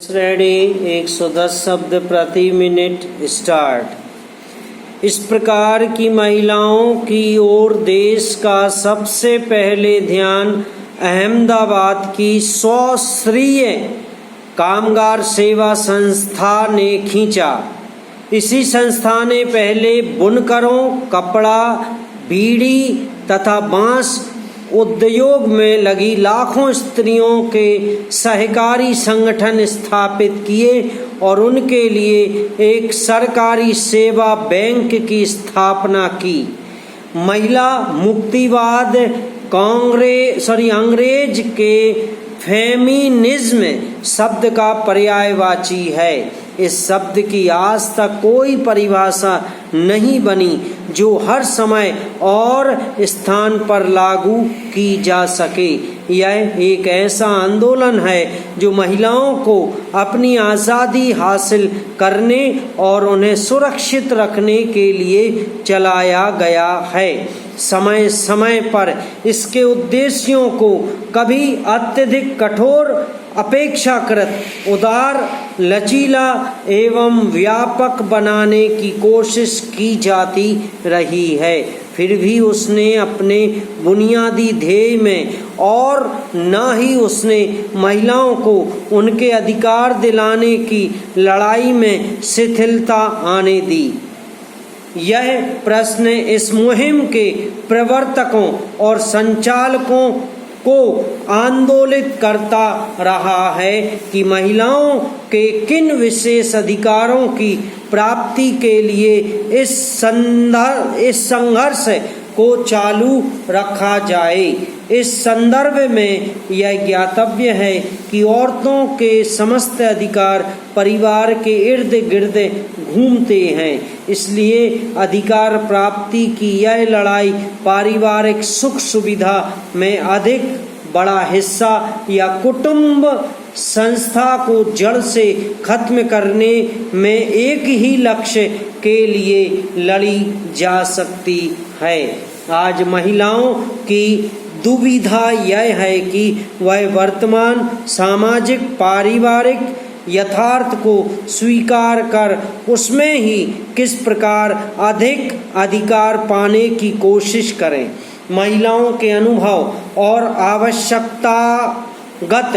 Ready 110 शब्द प्रति minute start. इस प्रकार की महिलाओं की ओर देश का सबसे पहले ध्यान अहमदाबाद की स्वश्रीय कामगार सेवा संस्था ने खींचा। इसी संस्था ने पहले बुनकरों, कपड़ा, बीड़ी तथा बांस उद्योग में लगी लाखों स्त्रियों के सहकारी संगठन स्थापित किए और उनके लिए एक सरकारी सेवा बैंक की स्थापना की। महिला मुक्तिवाद अंग्रेज के फेमिनिज्म शब्द का पर्यायवाची है। इस शब्द की आज तक कोई परिभाषा नहीं बनी जो हर समय और स्थान पर लागू की जा सके। यह एक ऐसा आंदोलन है जो महिलाओं को अपनी आज़ादी हासिल करने और उन्हें सुरक्षित रखने के लिए चलाया गया है। समय समय पर इसके उद्देश्यों को कभी अत्यधिक कठोर, अपेक्षाकृत उदार, लचीला एवं व्यापक बनाने की कोशिश की जाती रही है। फिर भी उसने अपने बुनियादी ध्येय में और न ही उसने महिलाओं को उनके अधिकार दिलाने की लड़ाई में शिथिलता आने दी। यह प्रश्न इस मुहिम के प्रवर्तकों और संचालकों को आंदोलित करता रहा है कि महिलाओं के किन विशेष अधिकारों की प्राप्ति के लिए इस संघर्ष को चालू रखा जाए। इस संदर्भ में यह ज्ञातव्य है कि औरतों के समस्त अधिकार परिवार के इर्द गिर्द घूमते हैं। इसलिए अधिकार प्राप्ति की यह लड़ाई पारिवारिक सुख सुविधा में अधिक बड़ा हिस्सा या कुटुंब संस्था को जड़ से खत्म करने में एक ही लक्ष्य के लिए लड़ी जा सकती है। आज महिलाओं की दुविधा यह है कि वह वर्तमान सामाजिक पारिवारिक यथार्थ को स्वीकार कर उसमें ही किस प्रकार अधिक अधिकार पाने की कोशिश करें। महिलाओं के अनुभव और आवश्यकतागत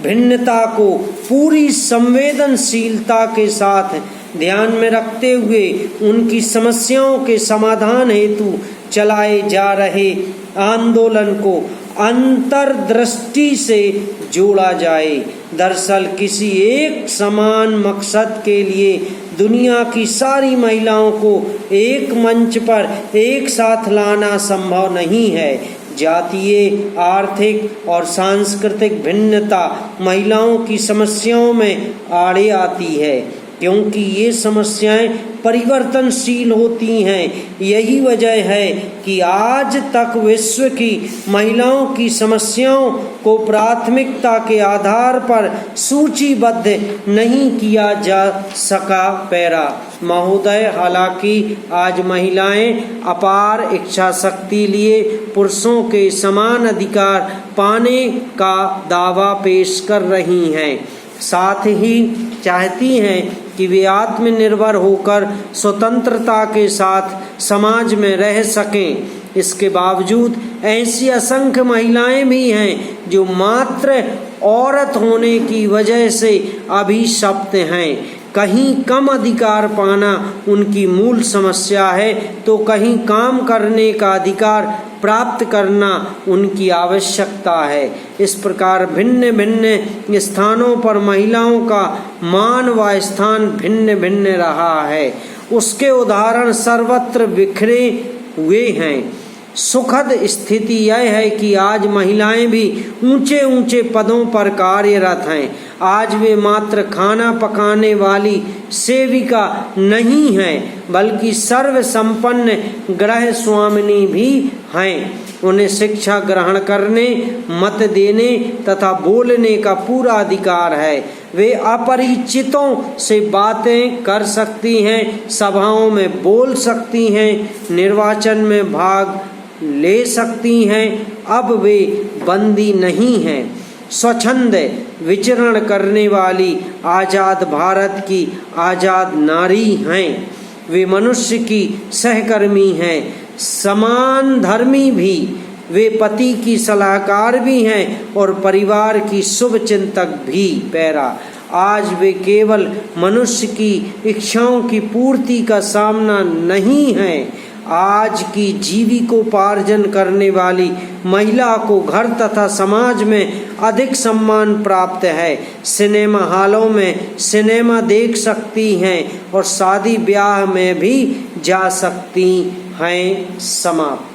भिन्नता को पूरी संवेदनशीलता के साथ ध्यान में रखते हुए उनकी समस्याओं के समाधान हेतु चलाए जा रहे आंदोलन को अंतर्दृष्टि से जोड़ा जाए। दरअसल किसी एक समान मकसद के लिए दुनिया की सारी महिलाओं को एक मंच पर एक साथ लाना संभव नहीं है। जातीय, आर्थिक और सांस्कृतिक भिन्नता महिलाओं की समस्याओं में आड़े आती है क्योंकि ये समस्याएं परिवर्तनशील होती हैं। यही वजह है कि आज तक विश्व की महिलाओं की समस्याओं को प्राथमिकता के आधार पर सूचीबद्ध नहीं किया जा सका। पैरा महोदय, हालांकि आज महिलाएं अपार इच्छा शक्ति लिए पुरुषों के समान अधिकार पाने का दावा पेश कर रही हैं, साथ ही चाहती हैं कि वे आत्मनिर्भर होकर स्वतंत्रता के साथ समाज में रह सकें। इसके बावजूद ऐसी असंख्य महिलाएं भी हैं जो मात्र औरत होने की वजह से अभिशप्त हैं। कहीं कम अधिकार पाना उनकी मूल समस्या है तो कहीं काम करने का अधिकार प्राप्त करना उनकी आवश्यकता है। इस प्रकार भिन्न भिन्न स्थानों पर महिलाओं का मान व स्थान भिन्न भिन्न रहा है। उसके उदाहरण सर्वत्र बिखरे हुए हैं। सुखद स्थिति यह है कि आज महिलाएं भी ऊंचे ऊंचे पदों पर कार्यरत हैं। आज वे मात्र खाना पकाने वाली सेविका नहीं हैं बल्कि सर्व संपन्न गृह स्वामिनी भी हैं। उन्हें शिक्षा ग्रहण करने, मत देने तथा बोलने का पूरा अधिकार है। वे अपरिचितों से बातें कर सकती हैं, सभाओं में बोल सकती हैं, निर्वाचन में भाग ले सकती हैं। अब वे बंदी नहीं हैं। स्वच्छंद विचरण करने वाली आज़ाद भारत की आज़ाद नारी हैं। वे मनुष्य की सहकर्मी हैं, समान धर्मी भी। वे पति की सलाहकार भी हैं और परिवार की शुभ चिंतक भी। पैरा, आज वे केवल मनुष्य की इच्छाओं की पूर्ति का सामना नहीं है। आज की जीविकोपार्जन करने वाली महिला को घर तथा समाज में अधिक सम्मान प्राप्त है। सिनेमा हॉलों में सिनेमा देख सकती हैं और शादी ब्याह में भी जा सकती हैं। समाप्त।